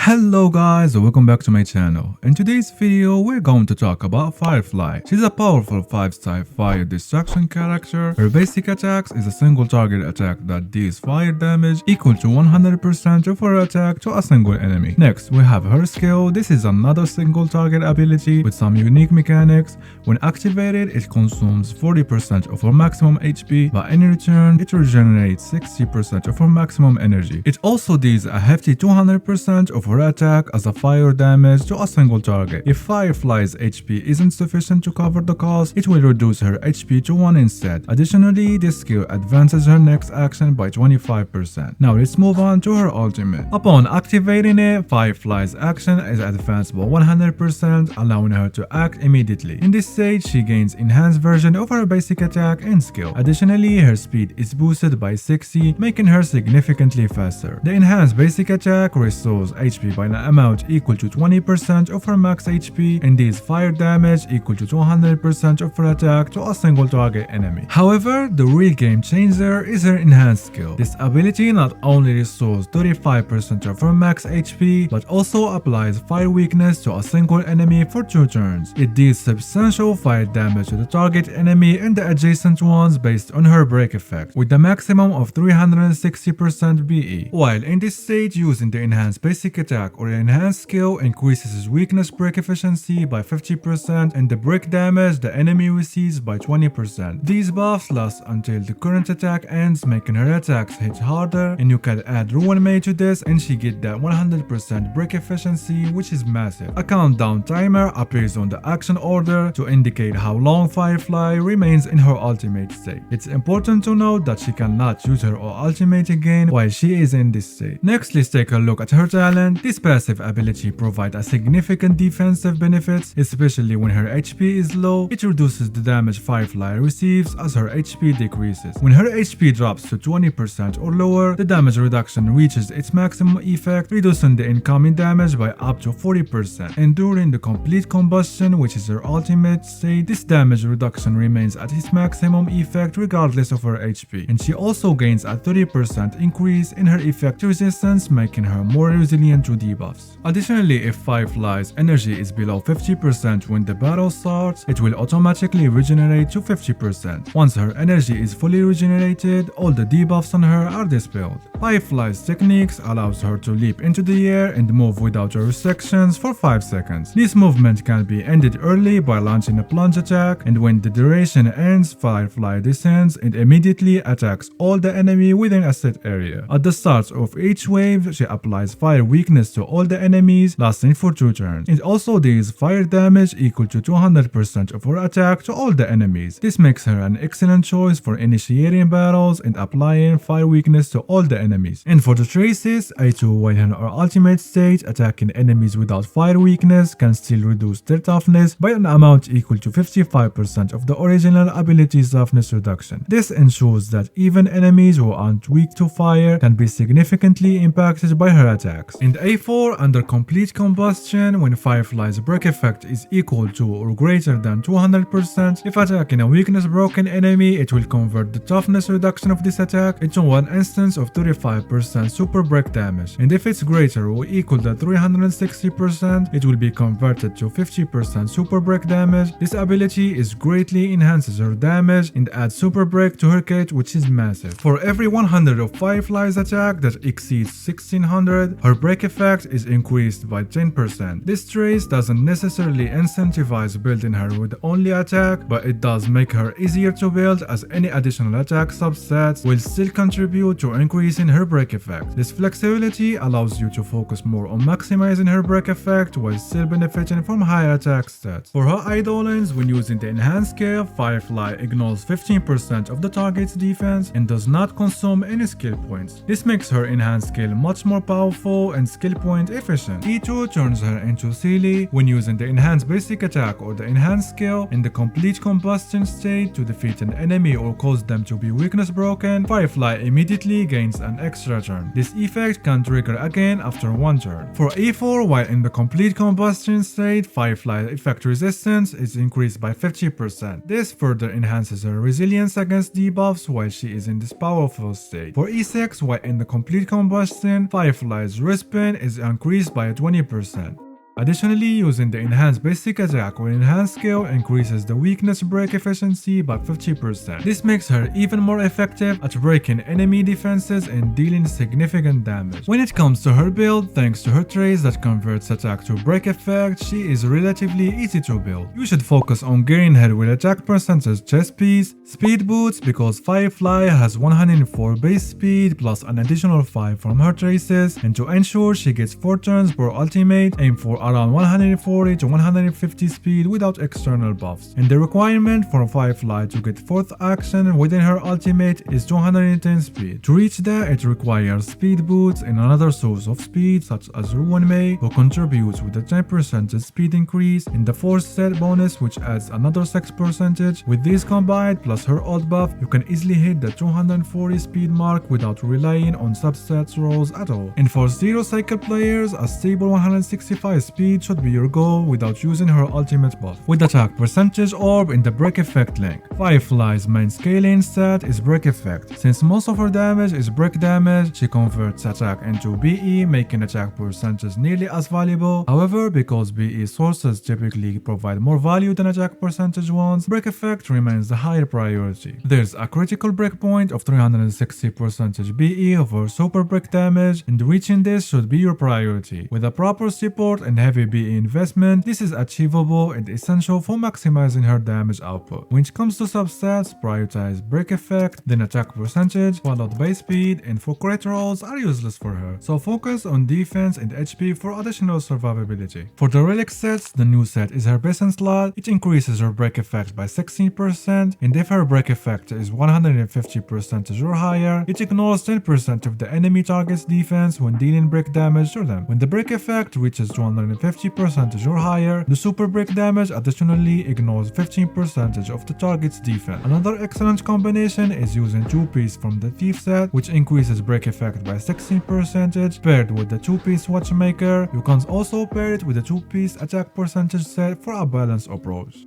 Hello guys, welcome back to my channel. In today's video, we're going to talk about Firefly. She's a powerful 5-star fire destruction character. Her basic attacks is a single target attack that deals fire damage equal to 100% of her attack to a single enemy. Next, we have her skill. This is another single target ability with some unique mechanics. When activated, it consumes 40% of her maximum HP, but in return, it regenerates 60% of her maximum energy. It also deals a hefty 200% of her attack as a fire damage to a single target. If Firefly's HP isn't sufficient to cover the cost, it will reduce her HP to 1 instead. Additionally, this skill advances her next action by 25%. Now let's move on to her ultimate. Upon activating it, Firefly's action is advanced by 100%, allowing her to act immediately. In this stage, she gains enhanced version of her basic attack and skill. Additionally, her speed is boosted by 60, making her significantly faster. The enhanced basic attack restores HP by an amount equal to 20% of her max HP and deals fire damage equal to 200% of her attack to a single target enemy. However, the real game changer is her enhanced skill. This ability not only restores 35% of her max HP but also applies fire weakness to a single enemy for 2 turns. It deals substantial fire damage to the target enemy and the adjacent ones based on her break effect, with a maximum of 360% BE. While in this stage, using the enhanced basic attack or enhanced skill increases his weakness break efficiency by 50% and the break damage the enemy receives by 20%. These buffs last until the current attack ends, making her attacks hit harder, and you can add Ruin May to this and she get that 100% break efficiency, which is massive. A countdown timer appears on the action order to indicate how long Firefly remains in her ultimate state. It's important to note that she cannot use her ultimate again while she is in this state. Next, let's take a look at her talent. This passive ability provides a significant defensive benefits, especially when her HP is low. It reduces the damage Firefly receives as her HP decreases. When her HP drops to 20% or lower, the damage reduction reaches its maximum effect, reducing the incoming damage by up to 40%. And during the complete combustion, which is her ultimate state, this damage reduction remains at its maximum effect regardless of her HP. And she also gains a 30% increase in her effect resistance, making her more resilient to debuffs. Additionally, if Firefly's energy is below 50% when the battle starts, it will automatically regenerate to 50%. Once her energy is fully regenerated, all the debuffs on her are dispelled. Firefly's techniques allows her to leap into the air and move without restrictions for 5 seconds. This movement can be ended early by launching a plunge attack, and when the duration ends, Firefly descends and immediately attacks all the enemy within a set area. At the start of each wave, she applies fire weakness to all the enemies, lasting for 2 turns. It also deals fire damage equal to 200% of her attack to all the enemies. This makes her an excellent choice for initiating battles and applying fire weakness to all the enemies. And for the traces, A2 while in her ultimate state, attacking enemies without fire weakness can still reduce their toughness by an amount equal to 55% of the original ability's toughness reduction. This ensures that even enemies who aren't weak to fire can be significantly impacted by her attacks. And A4, under complete combustion, when Firefly's break effect is equal to or greater than 200%, if attacking a weakness broken enemy, it will convert the toughness reduction of this attack into one instance of 35% super break damage, and if it's greater or equal to 360%, it will be converted to 50% super break damage. This ability is greatly enhances her damage and adds super break to her kit, which is massive. For every 100 of Firefly's attack that exceeds 1600, her break effect is increased by 10%. This trace doesn't necessarily incentivize building her with only attack, but it does make her easier to build, as any additional attack subsets will still contribute to increasing her break effect. This flexibility allows you to focus more on maximizing her break effect while still benefiting from higher attack stats. For her Eidolons, when using the enhanced skill, Firefly ignores 15% of the target's defense and does not consume any skill points. This makes her enhanced skill much more powerful and skill point efficient. E2 turns her into Sealy when using the enhanced basic attack or the enhanced skill in the complete combustion state to defeat an enemy or cause them to be weakness broken. Firefly immediately gains an extra turn. This effect can trigger again after 1 turn. For E4, while in the complete combustion state, Firefly effect resistance is increased by 50%. This further enhances her resilience against debuffs while she is in this powerful state. For E6, while in the complete combustion, Firefly's respin duration is increased by 20%. Additionally, using the enhanced basic attack or enhanced skill increases the weakness break efficiency by 50%. This makes her even more effective at breaking enemy defenses and dealing significant damage. When it comes to her build, thanks to her traits that converts attack to break effect, she is relatively easy to build. You should focus on gearing her with attack percentage chest piece, speed boots because Firefly has 104 base speed plus an additional 5 from her traces, and to ensure she gets 4 turns per ultimate, aim for around 140 to 150 speed without external buffs. And the requirement for Firefly to get 4th action within her ultimate is 210 speed. To reach that, it requires speed boots and another source of speed such as Ruin Mei, who contributes with a 10% speed increase, and the 4th set bonus which adds another 6%. With these combined plus her ult buff, you can easily hit the 240 speed mark without relying on substats rolls at all. And for 0 cycle players, a stable 165 speed should be your goal without using her ultimate buff. With attack percentage orb in the break effect link. Firefly's main scaling stat is break effect. Since most of her damage is break damage, she converts attack into BE, making attack percentage nearly as valuable. However, because BE sources typically provide more value than attack percentage ones, break effect remains the higher priority. There's a critical breakpoint of 360% BE over super break damage, and reaching this should be your priority. With a proper support and heavy BE investment, this is achievable and essential for maximizing her damage output. When it comes to substats, prioritize break effect, then attack percentage, followed by speed, and for crit rolls are useless for her, so focus on defense and HP for additional survivability. For the Relic sets, the new set is her best in slot. It increases her break effect by 16%, and if her break effect is 150% or higher, it ignores 10% of the enemy target's defense when dealing break damage to them. When the break effect reaches 250% or higher, the super break damage additionally ignores 15% of the target's defense. Another excellent combination is using 2-piece from the Thief set, which increases break effect by 16%, paired with the 2-piece Watchmaker. You can also pair it with the 2-piece attack percentage set for a balanced approach.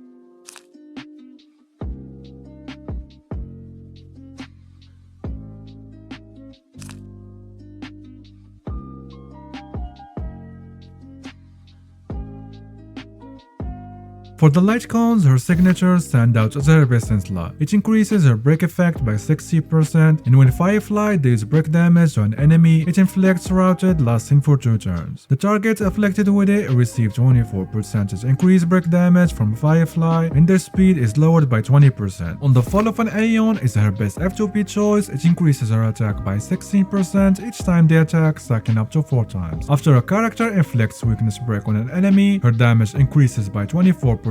For the light cones, her signatures stand out as her best in slot. It increases her break effect by 60%, and when Firefly deals break damage to an enemy, it inflicts routed lasting for 2 turns. The target afflicted with it receives 24% increased break damage from Firefly, and their speed is lowered by 20%. On the fall of an Aeon is her best F2P choice. It increases her attack by 16% each time they attack, stacking up to 4 times. After a character inflicts weakness break on an enemy, her damage increases by 24%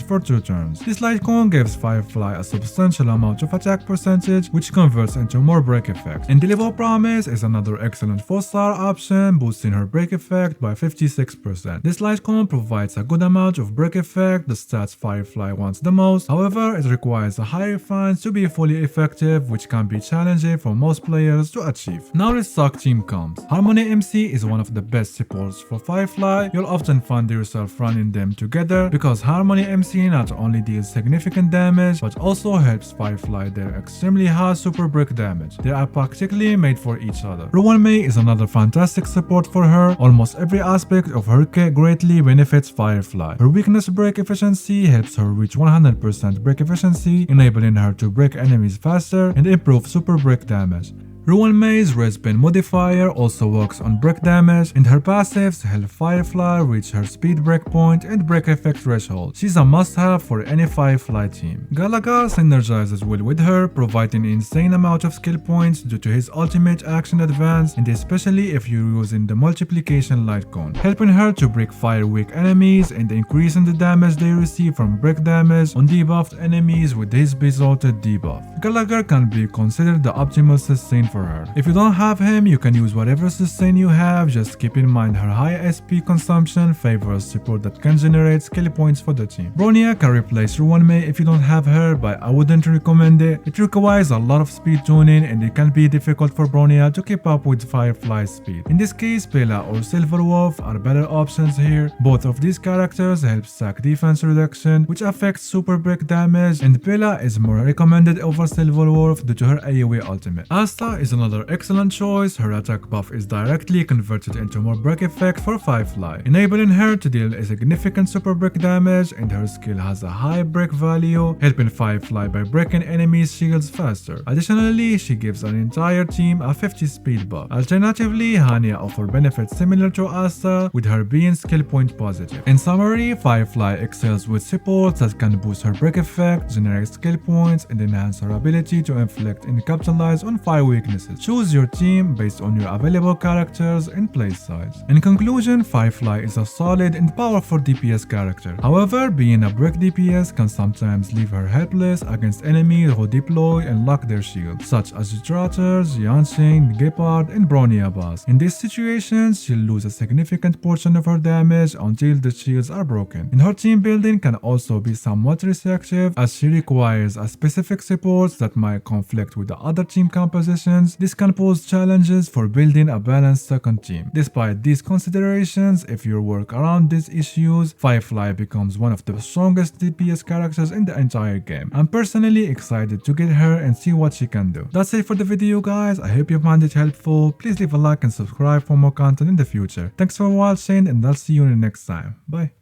for 2 turns. This light cone gives Firefly a substantial amount of attack percentage, which converts into more break effect. Indelible Promise is another excellent 4-star option, boosting her break effect by 56%. This light cone provides a good amount of break effect, the stats Firefly wants the most. However, it requires a higher funds to be fully effective, which can be challenging for most players to achieve. Now let's talk team comps. Harmony MC is one of the best supports for Firefly. You'll often find yourself running them together because Harmony MC not only deals significant damage but also helps Firefly their extremely high super break damage. They are practically made for each other. Ruin Mei is another fantastic support for her. Almost every aspect of her kit greatly benefits Firefly. Her weakness break efficiency helps her reach 100% break efficiency, enabling her to break enemies faster and improve super break damage. Ruin Mei's red spin modifier also works on break damage, and her passives help Firefly reach her speed breakpoint and break effect threshold. She's a must-have for any Firefly team. Galaga synergizes well with her, providing an insane amount of skill points due to his ultimate action advance, and especially if you're using the multiplication light cone, helping her to break fire weak enemies and increasing the damage they receive from break damage on debuffed enemies with his resulted debuff. Gallagher can be considered the optimal sustain for her. If you don't have him, you can use whatever sustain you have. Just keep in mind her high SP consumption favors support that can generate skill points for the team. Bronya can replace Ruin Mei if you don't have her, but I wouldn't recommend it. It requires a lot of speed tuning and it can be difficult for Bronya to keep up with Firefly's speed. In this case, Pela or Silverwolf are better options here. Both of these characters help stack defense reduction, which affects super break damage, and Pela is more recommended over Silverwolf due to her AoE ultimate. Asta is another excellent choice. Her attack buff is directly converted into more break effect for Firefly, enabling her to deal a significant super break damage, and her skill has a high break value, helping Firefly by breaking enemies' shields faster. Additionally, she gives an entire team a 50 speed buff. Alternatively, Hania offers benefits similar to Asta, with her being skill point positive. In summary, Firefly excels with supports that can boost her break effect, generate skill points, and enhance her ability to inflict and capitalize on fire weaknesses. Choose your team based on your available characters and playstyle. In conclusion, Firefly is a solid and powerful DPS character. However, being a break DPS can sometimes leave her helpless against enemies who deploy and lock their shields, such as Trotters, Yanshin, Gepard, and Bronya Boss. In these situations, she'll lose a significant portion of her damage until the shields are broken. And her team building can also be somewhat restrictive, as she requires a specific support that might conflict with the other team compositions. This can pose challenges for building a balanced second team. Despite these considerations, if you work around these issues, Firefly becomes one of the strongest DPS characters in the entire game. I'm personally excited to get her and see what she can do. That's it for the video, guys. I hope you found it helpful. Please leave a like and subscribe for more content in the future. Thanks for watching, and I'll see you in the next time. Bye.